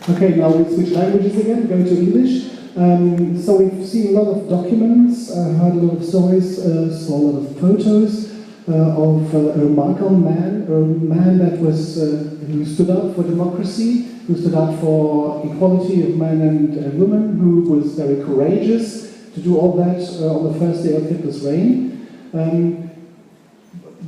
Okay, now we switch languages again, go to English. So we've seen a lot of documents, heard a lot of stories, saw a lot of photos of a remarkable man, that was who stood up for democracy, who stood up for equality of men and women, who was very courageous to do all that on the first day of Hitler's reign.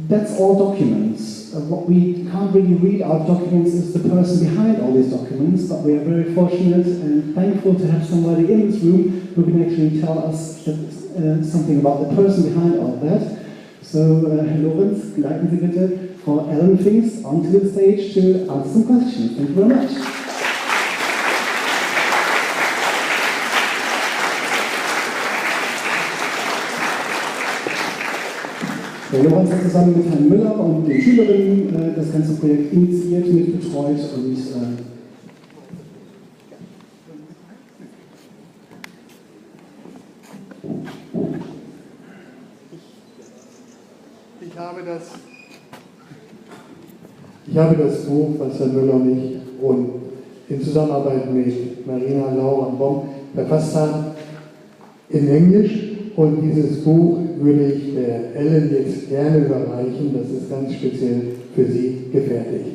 That's all documents. What we can't really read out documents is the person behind all these documents, but we are very fortunate and thankful to have somebody in this room who can actually tell us something about the person behind all that. So, Herr Lorenz, leiten Sie bitte Frau Ellen Pfingst onto the stage to answer some questions. Thank you very much. Der Lorenz hat zusammen mit Herrn Müller und den Schülerinnen das ganze Projekt initiiert, mitbetreut und Ich habe das Buch, was Herr Müller und ich und in Zusammenarbeit mit Marina Laura Baum verfasst haben, in Englisch. Und dieses Buch würde ich der Ellen jetzt gerne überreichen. Das ist ganz speziell für sie gefertigt.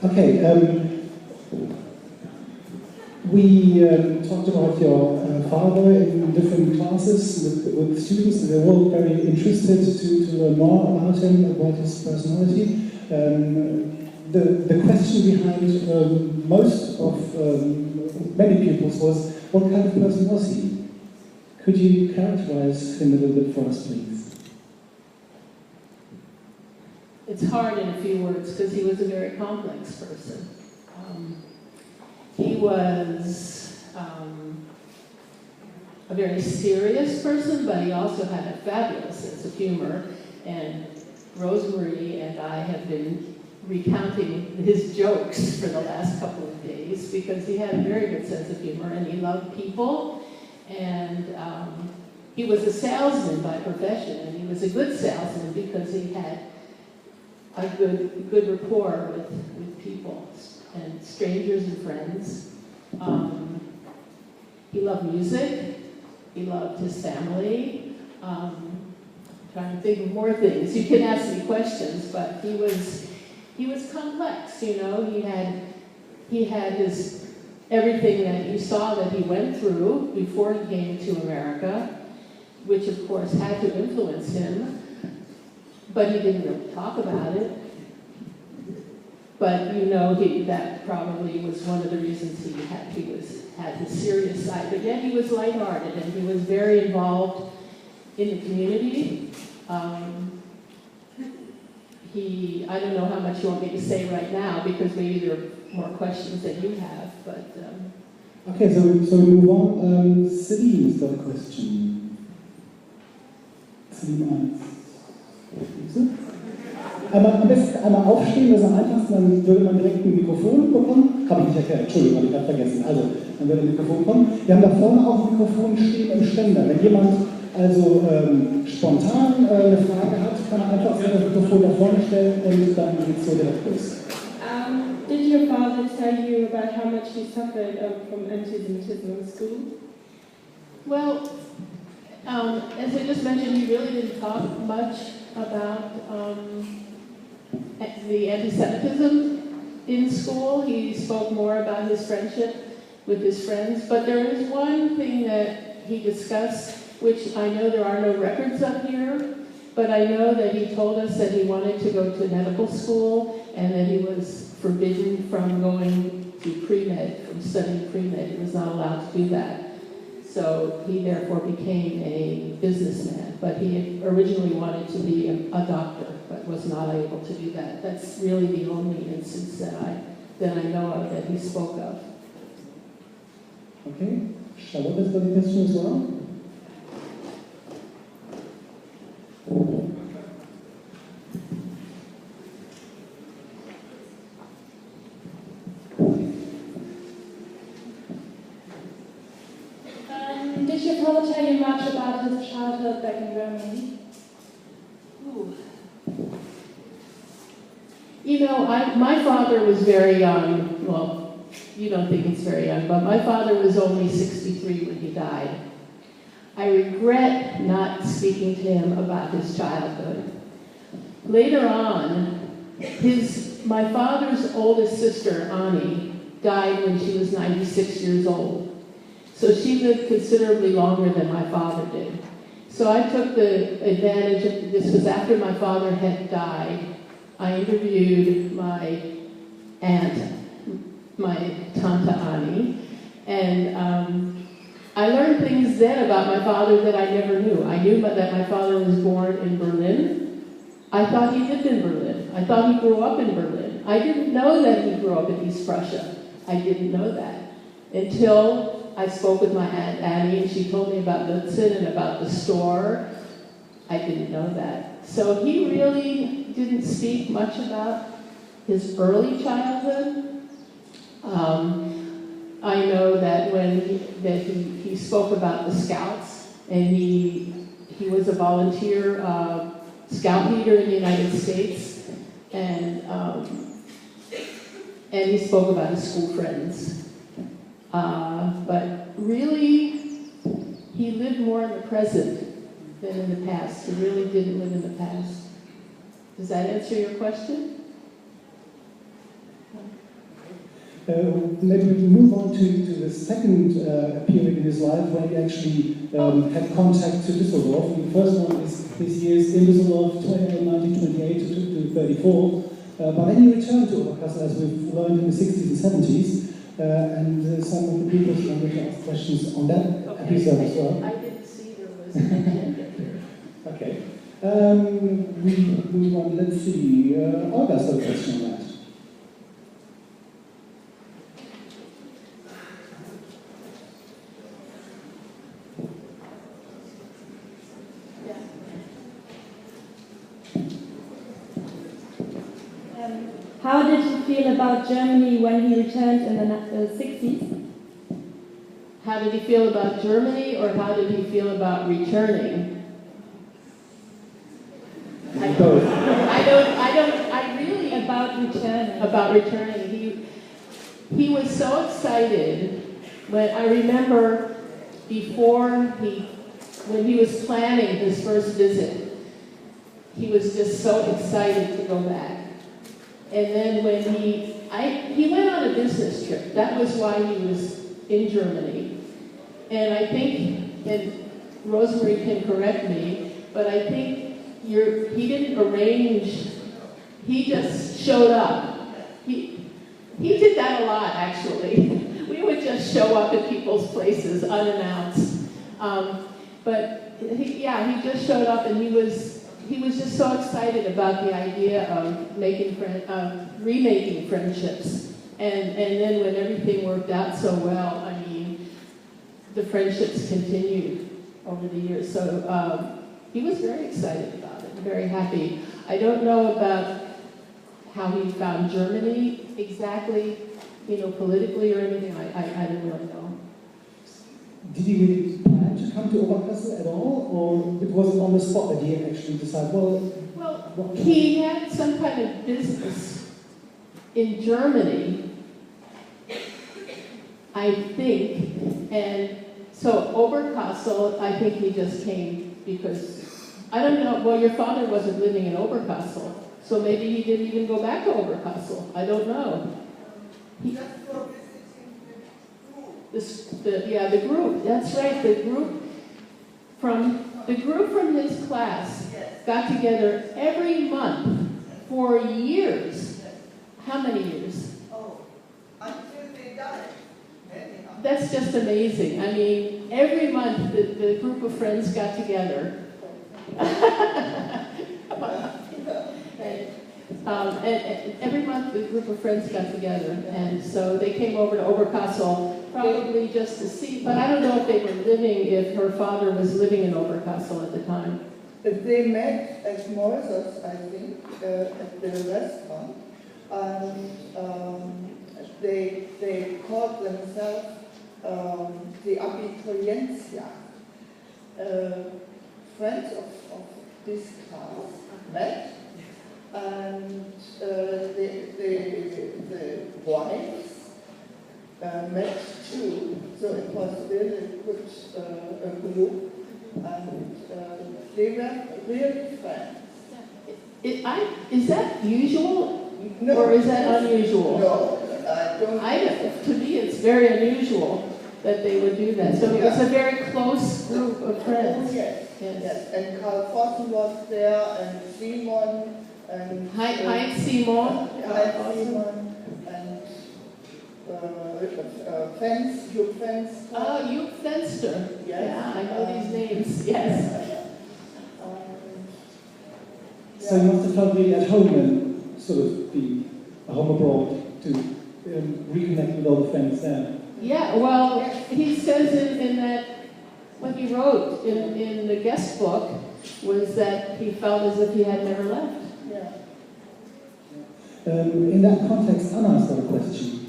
Okay, we talked about your father in different classes with students. They're all very interested to learn more about him, about his personality. The question behind most of many pupils was, what kind of person was he? Could you characterize him a little bit for us, please? It's hard in a few words because he was a very complex person. He was a very serious person, but he also had a fabulous sense of humor. And Rosemary and I have been recounting his jokes for the last couple of days because he had a very good sense of humor and he loved people. And he was a salesman by profession, and he was a good salesman because he had a good rapport with people and strangers and friends. He loved music. He loved his family. Trying to think of more things. You can ask me questions, but he was complex. You know, he had his everything that you saw that he went through before he came to America, which of course had to influence him. But he didn't really talk about it. But you know, that probably was one of the reasons he had his serious side. But yet he was lighthearted and he was very involved in the community. I don't know how much you want me to say right now because maybe there are more questions that you have. But okay, so we move on. Celine has got a question. Celine. Am besten einmal aufstehen, das ist am einfachsten, dann würde man direkt ein Mikrofon bekommen. Habe ich nicht erklärt, Entschuldigung, habe ich gerade vergessen. Also, dann würde ein Mikrofon kommen. Wir haben da vorne auch ein Mikrofon stehen im Ständer. Wenn jemand also spontan eine Frage hat, kann er einfach das Mikrofon da vorne stellen und dann geht es so direkt los. Did your father tell you about how much he suffered from anti-Semitism in school? Well, as I just mentioned, he really didn't talk much about the anti-Semitism in school. He spoke more about his friendship with his friends. But there was one thing that he discussed, which I know there are no records of here, but I know that he told us that he wanted to go to medical school and that he was forbidden from going to pre-med, from studying pre-med. He was not allowed to do that. So he therefore became a businessman, but he originally wanted to be a doctor, but was not able to do that. That's really the only instance that I know of that he spoke of. Okay. Charlotte has got a question as well. Did your father tell you much about his childhood back in Germany? Ooh. You know, my father was very young. Well, you don't think he's very young, but my father was only 63 when he died. I regret not speaking to him about his childhood. Later on, my father's oldest sister, Annie, died when she was 96 years old. So she lived considerably longer than my father did. So I took the advantage of, this was after my father had died, I interviewed my aunt, my Tante Annie, and I learned things then about my father that I never knew. I knew that my father was born in Berlin. I thought he lived in Berlin. I thought he grew up in Berlin. I didn't know that he grew up in East Prussia. I didn't know that until I spoke with my Aunt Annie, and she told me about Lutzen and about the store. I didn't know that. So he really didn't speak much about his early childhood. I know that he spoke about the Scouts, and he was a volunteer scout leader in the United States, and he spoke about his school friends. But really, he lived more in the present than in the past. He really didn't live in the past. Does that answer your question? Maybe we can move on to the second period in his life when he actually had contact to Düsseldorf. The first one is his years in Düsseldorf, 1928 to 34. But then he returned to Oberkassel, as we've learned, in the 60s and 70s. And some of the people wanted to ask questions on that episode as well. I didn't see there was an agenda here. Okay. We move on. Let's see. Olga's got a question on that. How did you feel about Germany when he returned in the 60s? How did he feel about Germany, or how did he feel about returning? I really... About returning. He was so excited when I remember when he was planning his first visit, he was just so excited to go back. And then when he went on a business trip. That was why he was in Germany. And I think, and Rosemary can correct me, but I think he didn't arrange, he just showed up. He did that a lot, actually. We would just show up at people's places unannounced. But he just showed up, and he was just so excited about the idea of remaking friendships. And then when everything worked out so well, I mean, the friendships continued over the years. So he was very excited about it, very happy. I don't know about how he found Germany exactly, politically or anything. I don't really know. Did he really plan to come to Oberkassel at all, or it was on the spot that he actually decided, Well, he had some kind of business in Germany, I think, and so Oberkassel, I think he just came because, I don't know, well, your father wasn't living in Oberkassel, so maybe he didn't even go back to Oberkassel. I don't know. The group, that's right, the group from his class got together every month for years. How many years? Oh, until they died. That's just amazing. I mean, every month the group of friends got together. And every month the group of friends got together, and so they came over to Oberkassel probably just to see, but I don't know if they were living, if her father was living in Oberkassel at the time. They met at Moiser's, I think, at the restaurant, and they called themselves the Abiturientia. Friends of this class met, and the wives met too, so it was really good group, and they were really friends. Is that usual, No, or is that unusual? No, I don't. To me, it's very unusual that they would do that. So it was a very close group of friends. Oh, yes. And Karl Vossen was there, and Simon, and Heinz Simon. and Fence, Hugh Fence. Oh, Hugh Fenster. Yes. Yeah, I know these names. Yes. So you must have felt really at home and sort of be a home abroad to reconnect with all the friends there. Yeah, well, he says in that, what he wrote in the guest book was that he felt as if he had never left. Yeah. In that context, Anna has got a question.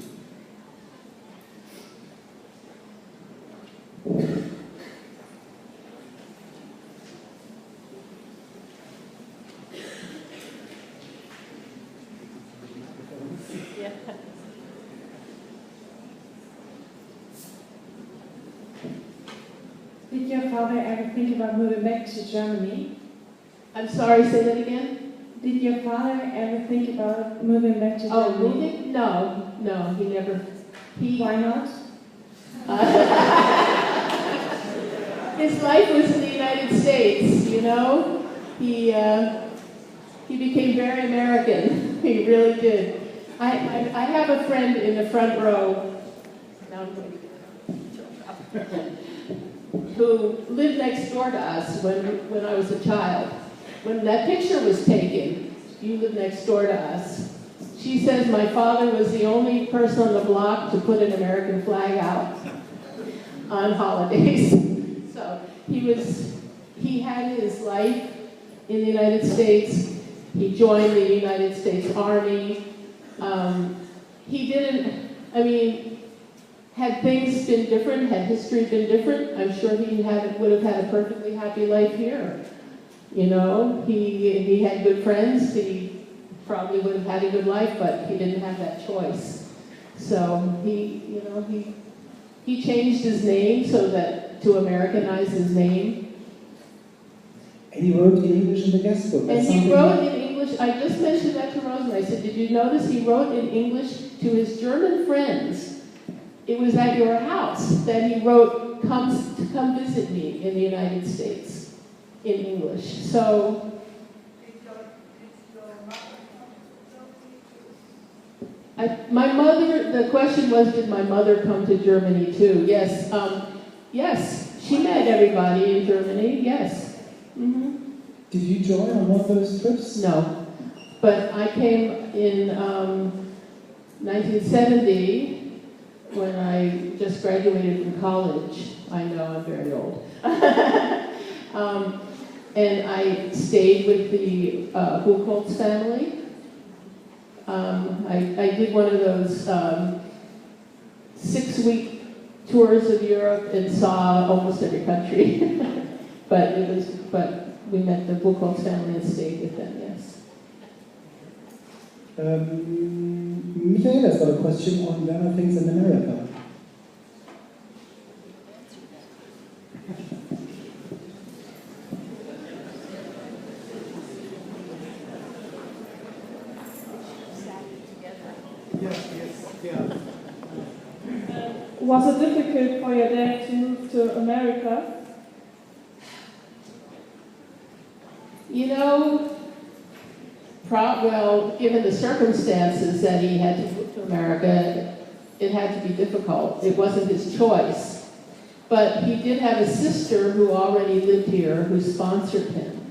Did your father ever think about moving back to Germany? I'm sorry, say that again? Did your father ever think about moving back to Germany? Oh, moving? No, he never. Why not? His life was in the United States, you know? He became very American. He really did. I have a friend in the front row. Now I'm going to who lived next door to us when I was a child. When that picture was taken, you lived next door to us. She says my father was the only person on the block to put an American flag out on holidays. So he had his life in the United States. He joined the United States Army. He didn't, had things been different, had history been different, I'm sure he would have had a perfectly happy life here. You know, he had good friends, he probably would have had a good life, but he didn't have that choice. So he changed his name so that to Americanize his name. And he wrote in English in the guest book. And he wrote in English, I just mentioned that to Rosemary. I said, did you notice he wrote in English to his German friends? It was at your house that he wrote, come visit me in the United States, in English. So, my mother, the question was, did my mother come to Germany too? Yes, yes, she met everybody in Germany, yes. Mm-hmm. Did you join on one of those trips? No, but I came in 1970, when I just graduated from college. I know I'm very old. And I stayed with the Buchholz family. I did one of those 6-week tours of Europe and saw almost every country. But we met the Buchholz family and stayed with them, yes. Michaela's got a question on Werner Finks in America. Was it difficult for your dad to move to America? You know, well, given the circumstances that he had to move to America, it had to be difficult. It wasn't his choice. But he did have a sister who already lived here who sponsored him.